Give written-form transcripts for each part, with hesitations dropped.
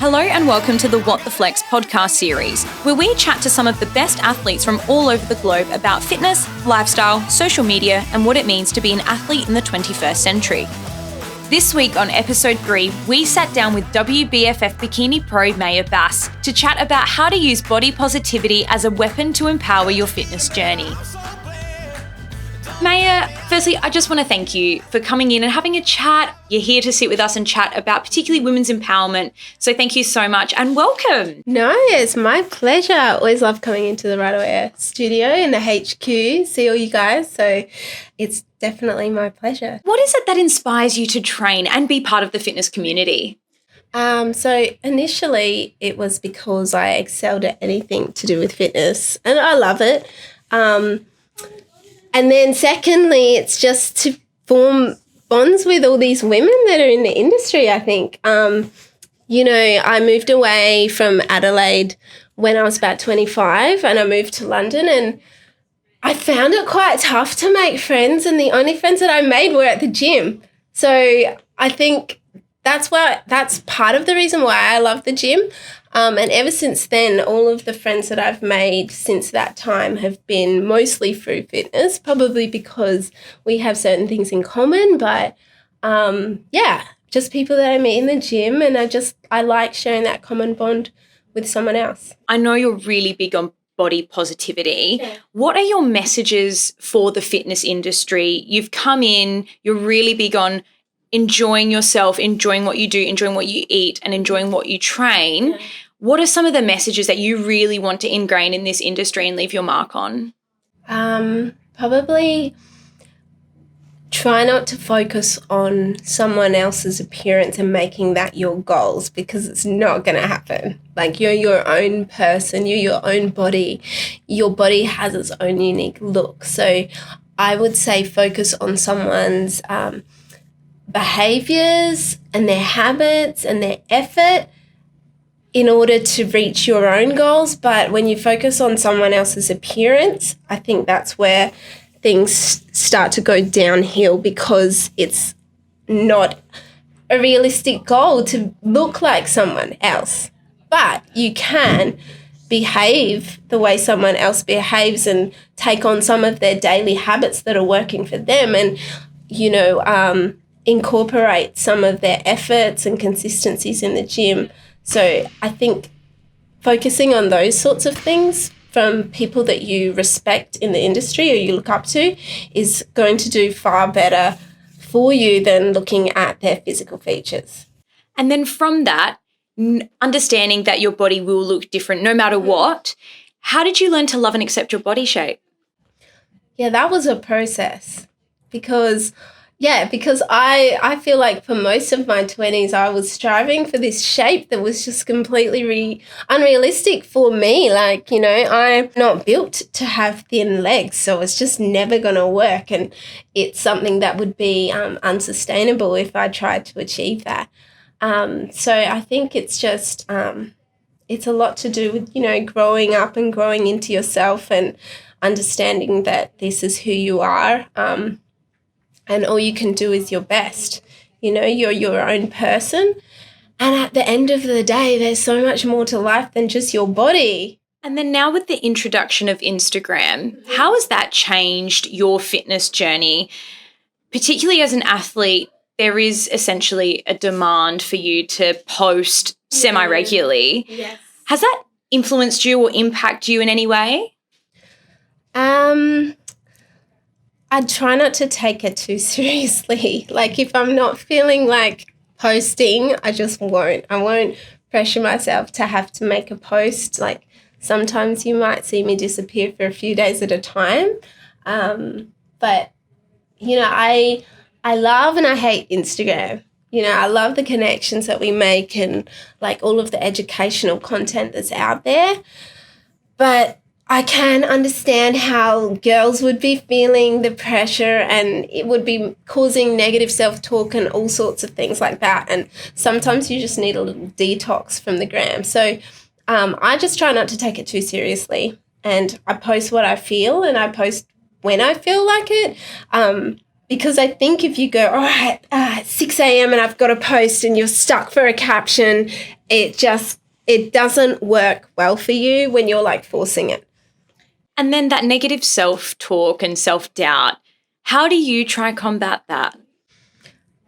Hello and welcome to the What the Flex podcast series, where we chat to some of the best athletes from all over the globe about fitness, lifestyle, social media, and what it means to be an athlete in the 21st century. This week on episode 3, we sat down with WBFF Bikini Pro Maya Basse to chat about how to use body positivity as a weapon to empower your fitness journey. Maya, firstly, I just want to thank you for coming in and having a chat. You're here to sit with us and chat about particularly women's empowerment. So thank you so much and welcome. No, it's my pleasure. I always love coming into the Right Away studio in the HQ, see all you guys. So it's definitely my pleasure. What is it that inspires you to train and be part of the fitness community? So initially it was because I excelled at anything to do with fitness and I love it. And then secondly, it's just to form bonds with all these women that are in the industry, I think. I moved away from Adelaide when I was about 25 and I moved to London and I found it quite tough to make friends, and the only friends that I made were at the gym. So I think that's part of the reason why I love the gym. And ever since then, all of the friends that I've made since that time have been mostly through fitness, probably because we have certain things in common. But just people that I meet in the gym, and I like sharing that common bond with someone else. I know you're really big on body positivity. Yeah. What are your messages for the fitness industry? You've come in, you're really big on enjoying yourself, enjoying what you do, enjoying what you eat, and enjoying what you train. Yeah. What are some of the messages that you really want to ingrain in this industry and leave your mark on? Probably try not to focus on someone else's appearance and making that your goals, because it's not going to happen. Like, you're your own person, you're your own body. Your body has its own unique look. So I would say focus on someone's behaviors and their habits and their effort in order to reach your own goals. But when you focus on someone else's appearance, I think that's where things start to go downhill, because it's not a realistic goal to look like someone else. But you can behave the way someone else behaves and take on some of their daily habits that are working for them, and, incorporate some of their efforts and consistencies in the gym. So I think focusing on those sorts of things from people that you respect in the industry or you look up to is going to do far better for you than looking at their physical features. And then from that, understanding that your body will look different no matter what, how did you learn to love and accept your body shape? Yeah, that was a process because I feel like for most of my 20s, I was striving for this shape that was just completely unrealistic for me. Like, I'm not built to have thin legs, so it's just never going to work. And it's something that would be unsustainable if I tried to achieve that. So I think it's just, it's a lot to do with, growing up and growing into yourself and understanding that this is who you are. And all you can do is your best. You're your own person. And at the end of the day, there's so much more to life than just your body. And then now with the introduction of Instagram, how has that changed your fitness journey? Particularly as an athlete, there is essentially a demand for you to post semi-regularly. Yes. Has that influenced you or impacted you in any way? I try not to take it too seriously. Like, if I'm not feeling like posting, I just won't. I won't pressure myself to have to make a post. Like, sometimes you might see me disappear for a few days at a time. But, I love and I hate Instagram. I love the connections that we make and, like, all of the educational content that's out there. But I can understand how girls would be feeling the pressure, and it would be causing negative self-talk and all sorts of things like that. And sometimes you just need a little detox from the gram. So I just try not to take it too seriously, and I post what I feel and I post when I feel like it. Because I think if you go, all right, 6 a.m. and I've got to post and you're stuck for a caption, it doesn't work well for you when you're like forcing it. And then that negative self-talk and self-doubt, how do you try and combat that?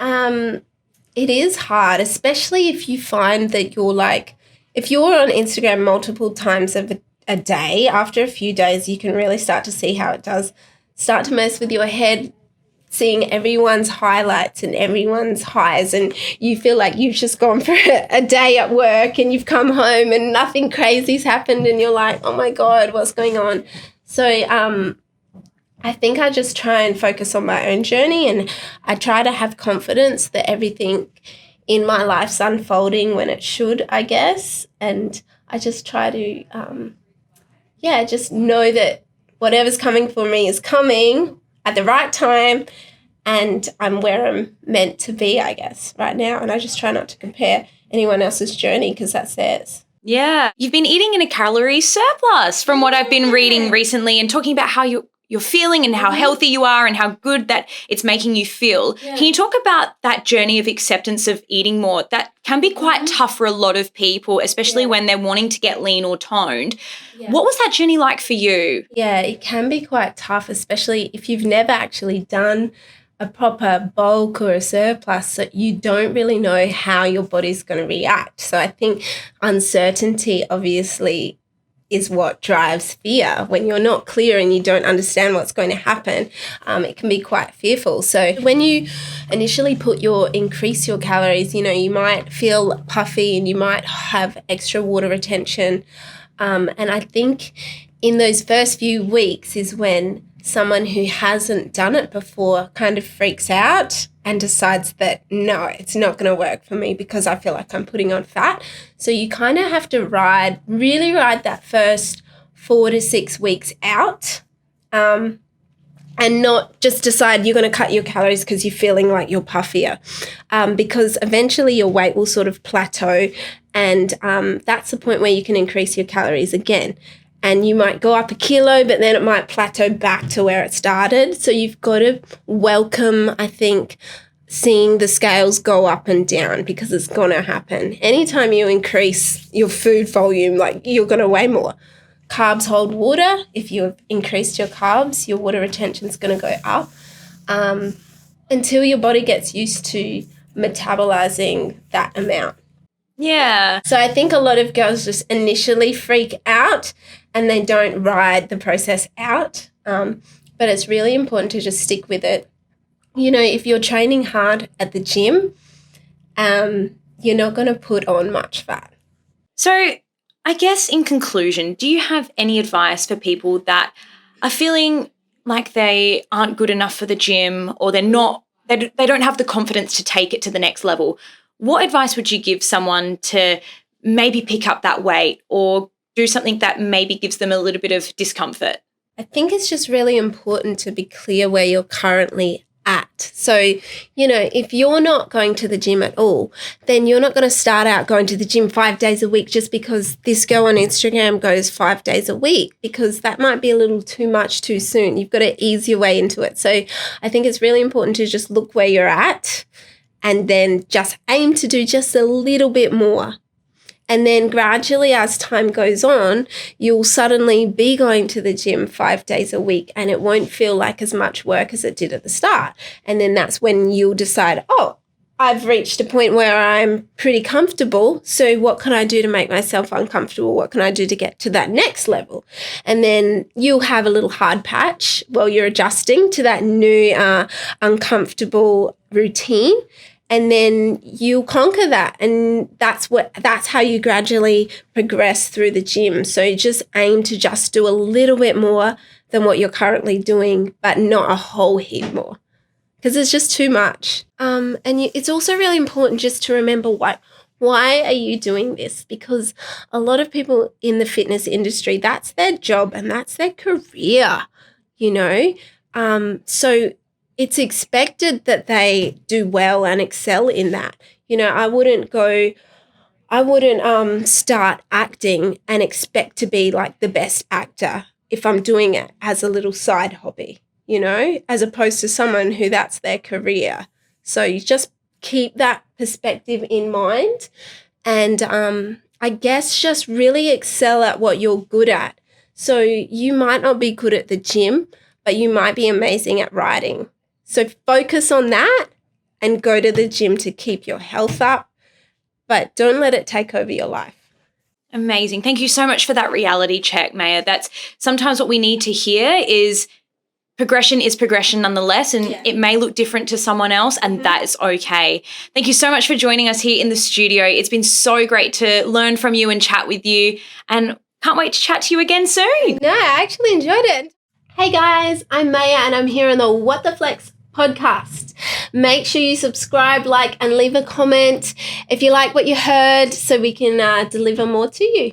It is hard, especially if you find that if you're on Instagram multiple times of a day, after a few days, you can really start to see how it does start to mess with your head, seeing everyone's highlights and everyone's highs, and you feel like you've just gone for a day at work and you've come home and nothing crazy's happened and you're like, oh my God, what's going on? So I think I just try and focus on my own journey, and I try to have confidence that everything in my life's unfolding when it should, I guess. And I just try to, just know that whatever's coming for me is coming at the right time, and I'm where I'm meant to be, I guess, right now. And I just try not to compare anyone else's journey because that's theirs. Yeah. You've been eating in a calorie surplus from what I've been reading recently, and talking about how you're feeling and how healthy you are and how good that it's making you feel. Yeah. Can you talk about that journey of acceptance of eating more? That can be quite tough for a lot of people, especially when they're wanting to get lean or toned. Yeah. What was that journey like for you? Yeah, it can be quite tough, especially if you've never actually done a proper bulk or a surplus, so you don't really know how your body's going to react. So I think uncertainty obviously is what drives fear. When you're not clear and you don't understand what's going to happen, it can be quite fearful. So when you initially increase your calories, you might feel puffy and you might have extra water retention. And I think in those first few weeks is when someone who hasn't done it before kind of freaks out and decides that, no, it's not going to work for me because I feel like I'm putting on fat. So you kind of have to really ride that first 4 to 6 weeks out, and not just decide you're going to cut your calories because you're feeling like you're puffier, because eventually your weight will sort of plateau, and that's the point where you can increase your calories again. And you might go up a kilo, but then it might plateau back to where it started. So you've got to welcome, I think, seeing the scales go up and down, because it's going to happen. Anytime you increase your food volume, you're going to weigh more. Carbs hold water. If you've increased your carbs, your water retention is going to go up, until your body gets used to metabolizing that amount. Yeah. So I think a lot of girls just initially freak out and they don't ride the process out. But it's really important to just stick with it. If you're training hard at the gym, you're not going to put on much fat. So I guess in conclusion, do you have any advice for people that are feeling like they aren't good enough for the gym, or they don't have the confidence to take it to the next level? What advice would you give someone to maybe pick up that weight or do something that maybe gives them a little bit of discomfort? I think it's just really important to be clear where you're currently at. So, if you're not going to the gym at all, then you're not going to start out going to the gym 5 days a week just because this girl on Instagram goes 5 days a week, because that might be a little too much too soon. You've got to ease your way into it. So I think it's really important to just look where you're at, and then just aim to do just a little bit more. And then gradually, as time goes on, you'll suddenly be going to the gym 5 days a week, and it won't feel like as much work as it did at the start. And then that's when you'll decide, oh, I've reached a point where I'm pretty comfortable. So what can I do to make myself uncomfortable? What can I do to get to that next level? And then you'll have a little hard patch while you're adjusting to that new uncomfortable routine. And then you'll conquer that. And that's how you gradually progress through the gym. So just aim to just do a little bit more than what you're currently doing, but not a whole heap more, because it's just too much. It's also really important just to remember why are you doing this? Because a lot of people in the fitness industry, that's their job and that's their career, So it's expected that they do well and excel in that. I wouldn't start acting and expect to be like the best actor if I'm doing it as a little side hobby. as opposed to someone who that's their career. So you just keep that perspective in mind, and I guess just really excel at what you're good at. So you might not be good at the gym, but you might be amazing at writing. So focus on that and go to the gym to keep your health up, but don't let it take over your life. Amazing. Thank you so much for that reality check, Maya. That's sometimes what we need to hear is progression is progression nonetheless, and it may look different to someone else, and that is okay. Thank you so much for joining us here in the studio. It's been so great to learn from you and chat with you, and can't wait to chat to you again soon. No, I actually enjoyed it. Hey guys, I'm Maya and I'm here on the What the Flex podcast. Make sure you subscribe, like, and leave a comment if you like what you heard so we can deliver more to you.